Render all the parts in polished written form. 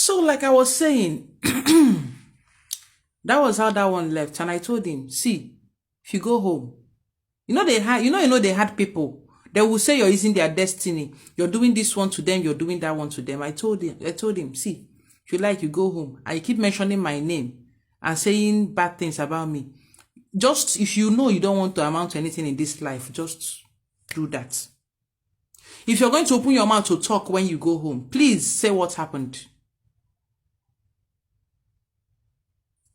So like I was saying, that was how that one left. And I told him, see, if you go home, they had people. They will say you're using their destiny. You're doing this one to them, you're doing that one to them. I told him, see, if you like, you go home. And you keep mentioning my name and saying bad things about me. Just if you know you don't want to amount to anything in this life, just do that. If you're going to open your mouth to talk when you go home, please say what happened.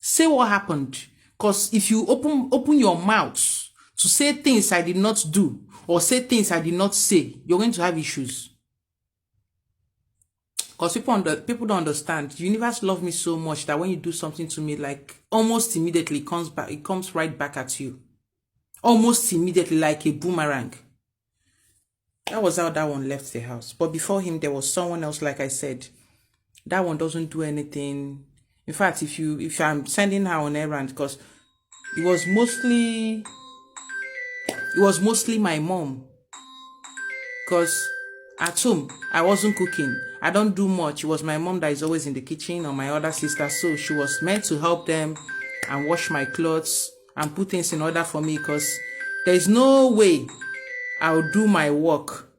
Say what happened. Because if you open your mouth to say things I did not do or say things I did not say, you're going to have issues. Because people don't understand. The universe loves me so much that when you do something to me, like almost immediately it comes right back at you. Almost immediately, like a boomerang. That was how that one left the house. But before him, there was someone else, like I said. That one doesn't do anything. In fact, if I'm sending her on errand, because it was mostly my mom. Because at home, I wasn't cooking. I don't do much. It was my mom that is always in the kitchen, or my other sister. So she was meant to help them and wash my clothes and put things in order for me, because there is no way I'll do my work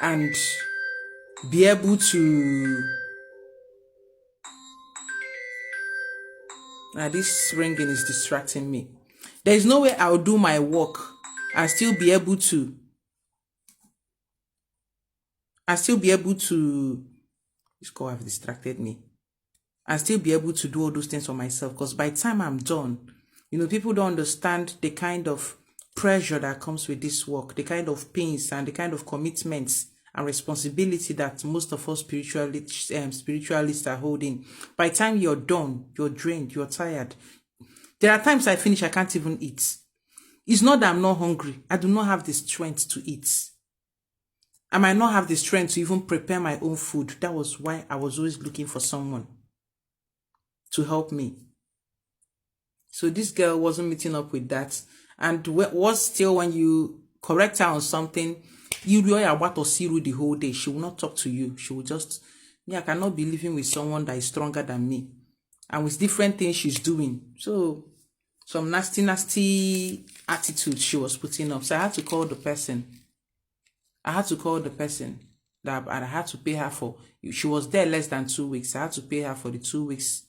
and be able to... Now this ringing is distracting me. There is no way I'll do my work and still be able to... This call have distracted me. And still be able to do all those things for myself. Because by the time I'm done, people don't understand the kind of pressure that comes with this work, the kind of pains and the kind of commitments and responsibility that most of us spiritualists are holding. By the time you're done, you're drained, you're tired. There are times I finish, I can't even eat. It's not that I'm not hungry. I do not have the strength to eat. I might not have the strength to even prepare my own food. That was why I was always looking for someone to help me. So this girl wasn't meeting up with that. And was still, when you correct her on something, you really are about to see you the whole day. She will not talk to you. She will just, I cannot be living with someone that is stronger than me. And with different things she's doing. So some nasty attitude she was putting up. So I had to call the person. That I had to pay her for. She was there less than 2 weeks. I had to pay her for the 2 weeks,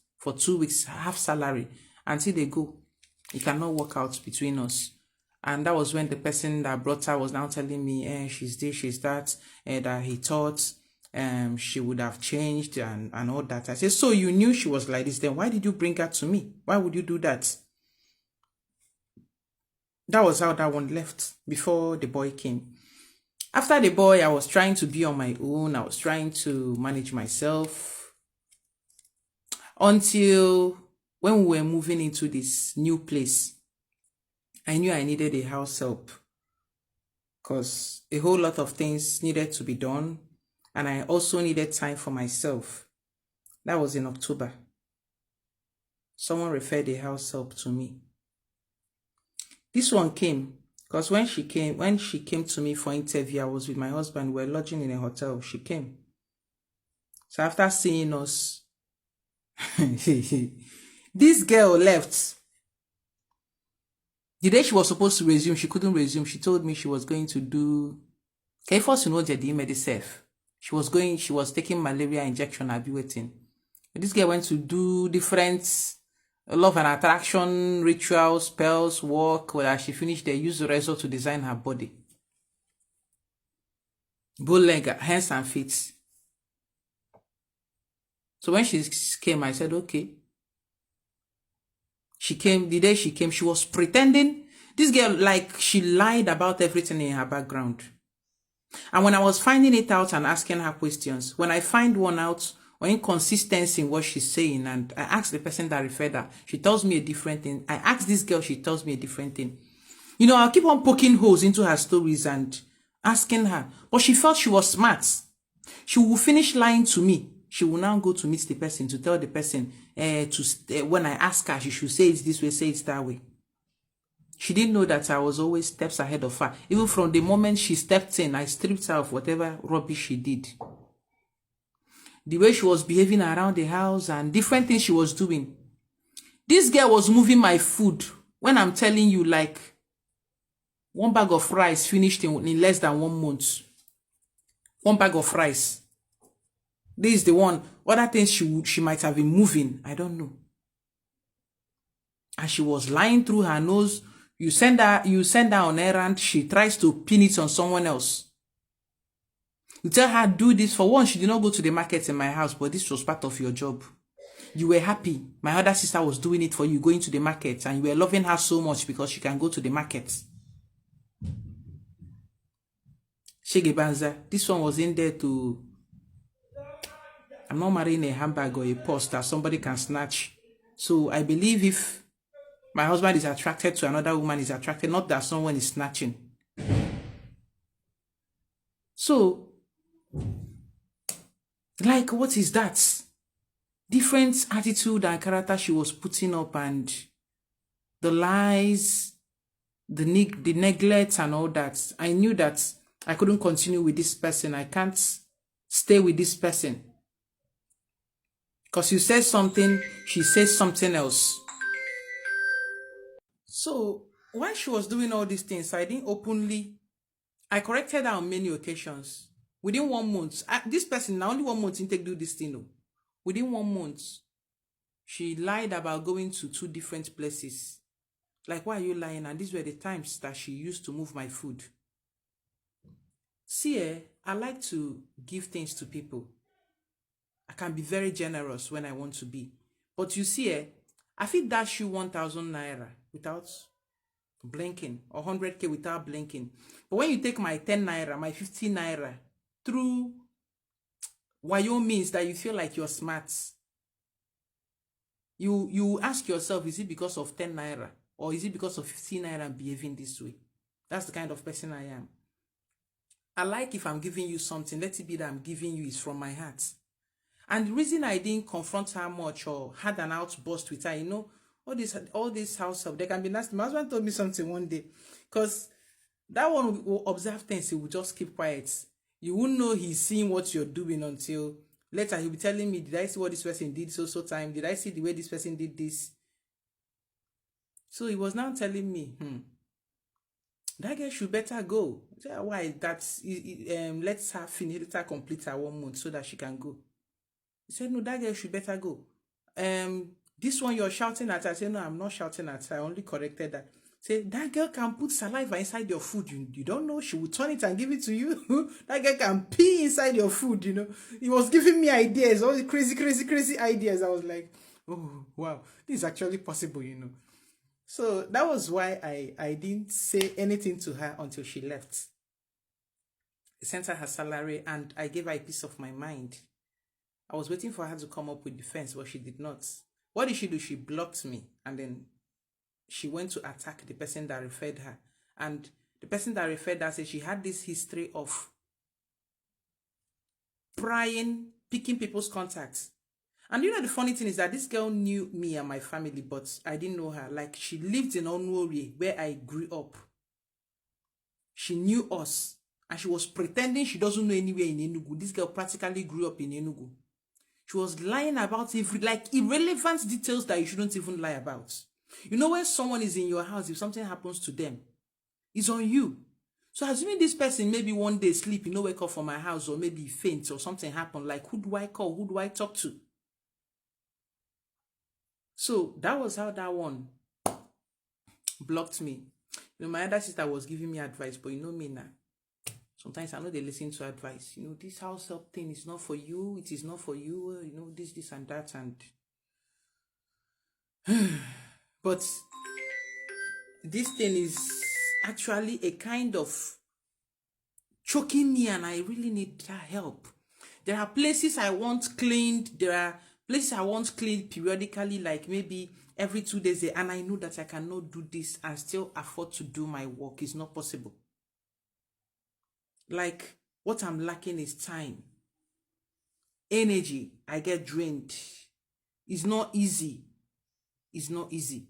half salary. Until they go, it cannot work out between us. And that was when the person that brought her was now telling me, she's this, she's that, that he thought she would have changed and all that. I said, so you knew she was like this, then why did you bring her to me? Why would you do that? That was how that one left before the boy came. After the boy, I was trying to be on my own. I was trying to manage myself. Until when we were moving into this new place, I knew I needed a house help. Because a whole lot of things needed to be done. And I also needed time for myself. That was in October. Someone referred a house help to me. This one came. Because when she came to me for interview, I was with my husband. We were lodging in a hotel. She came. So after seeing us, this girl left. The day she was supposed to resume, she couldn't resume. She told me she was going to do... Can you first know the medicine? She was taking malaria injection. I'll be waiting. This girl went to do different love and attraction, rituals, spells, work. Well, as she finished, they used the result to design her body. Both leg, hands and feet. So when she came, I said, okay. She came, the day she came, she was pretending. This girl, like, she lied about everything in her background. And when I was finding it out and asking her questions, when I find one out, or inconsistency in what she's saying, and I ask the person that referred her, she tells me a different thing. I ask this girl, she tells me a different thing. I'll keep on poking holes into her stories and asking her. But she felt she was smart. She will finish lying to me. She will now go to meet the person to tell the person, when I ask her, she should say it this way, say it that way. She didn't know that I was always steps ahead of her. Even from the moment she stepped in, I stripped her of whatever rubbish she did. the way she was behaving around the house and different things she was doing. This girl was moving my food when I'm telling you, like, one bag of rice finished in less than 1 month. One bag of rice. This is the one. Other things she might have been moving. I don't know. And she was lying through her nose. You send her on errand. She tries to pin it on someone else. You tell her, do this. For one, she did not go to the market in my house, but this was part of your job. You were happy. My other sister was doing it for you, going to the market, and you were loving her so much because she can go to the market. Shegebanza, this one was in there to... I'm not marrying a handbag or a purse that somebody can snatch. So I believe if my husband is attracted to another woman, is attracted, not that someone is snatching. So, like, what is that? Different attitude and character she was putting up, and the lies, the neglect and all that. I knew that I couldn't continue with this person. I can't stay with this person. Because you say something, she says something else. So, while she was doing all these things, I corrected her on many occasions. Within 1 month, this person, now only 1 month didn't do this thing. No. Within 1 month, she lied about going to 2 different places. Like, why are you lying? And these were the times that she used to move my food. See, I like to give things to people. I can be very generous when I want to be. But you see, I feel dash you 1,000 naira without blinking, or 100K without blinking. But when you take my 10 naira, my 15 naira, through Wayo means that you feel like you're smart. You ask yourself, is it because of 10 naira? Or is it because of 15 naira and behaving this way? That's the kind of person I am. I like, if I'm giving you something, let it be that I'm giving you is from my heart. And the reason I didn't confront her much or had an outburst with her, you know, all this househelp, they can be nasty. My husband told me something one day, because that one will observe things, he will just keep quiet. You won't know he's seeing what you're doing until later he'll be telling me, did I see what this person did so time? Did I see the way this person did this? So he was now telling me, that girl should better go. Why? Let's her finish, let her complete her 1 month so that she can go. He said, no, that girl should better go. This one you're shouting at her. I said, no, I'm not shouting at her. I only corrected that. Say, that girl can put saliva inside your food. You don't know. She will turn it and give it to you. That girl can pee inside your food, you know. He was giving me ideas, all the crazy ideas. I was like, oh, wow, this is actually possible, you know. So that was why I didn't say anything to her until she left. I sent her salary and I gave her a piece of my mind. I was waiting for her to come up with defense, but she did not. What did she do? She blocked me, and then she went to attack the person that referred her. And the person that referred her said she had this history of prying, picking people's contacts. And you know, the funny thing is that this girl knew me and my family, but I didn't know her. Like, she lived in Onwori, where I grew up. She knew us, and she was pretending she doesn't know anywhere in Enugu. This girl practically grew up in Enugu. She was lying about irrelevant details that you shouldn't even lie about. You know, when someone is in your house, if something happens to them, it's on you. So assuming this person maybe one day sleep, wake up from my house, or maybe faint or something happened, like, who do I call? Who do I talk to? So that was how that one blocked me. My other sister was giving me advice, but you know me now. Sometimes I know they listen to advice. This house help thing is not for you. It is not for you. This and that. And but this thing is actually a kind of choking me, and I really need that help. There are places I want cleaned. There are places I want cleaned periodically, like maybe every 2 days. And I know that I cannot do this and still afford to do my work. It's not possible. Like, what I'm lacking is time, energy. I get drained. It's not easy. It's not easy.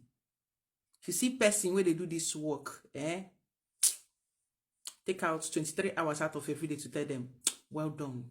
If you see person where they do this work, take out 23 hours out of every day to tell them, well done.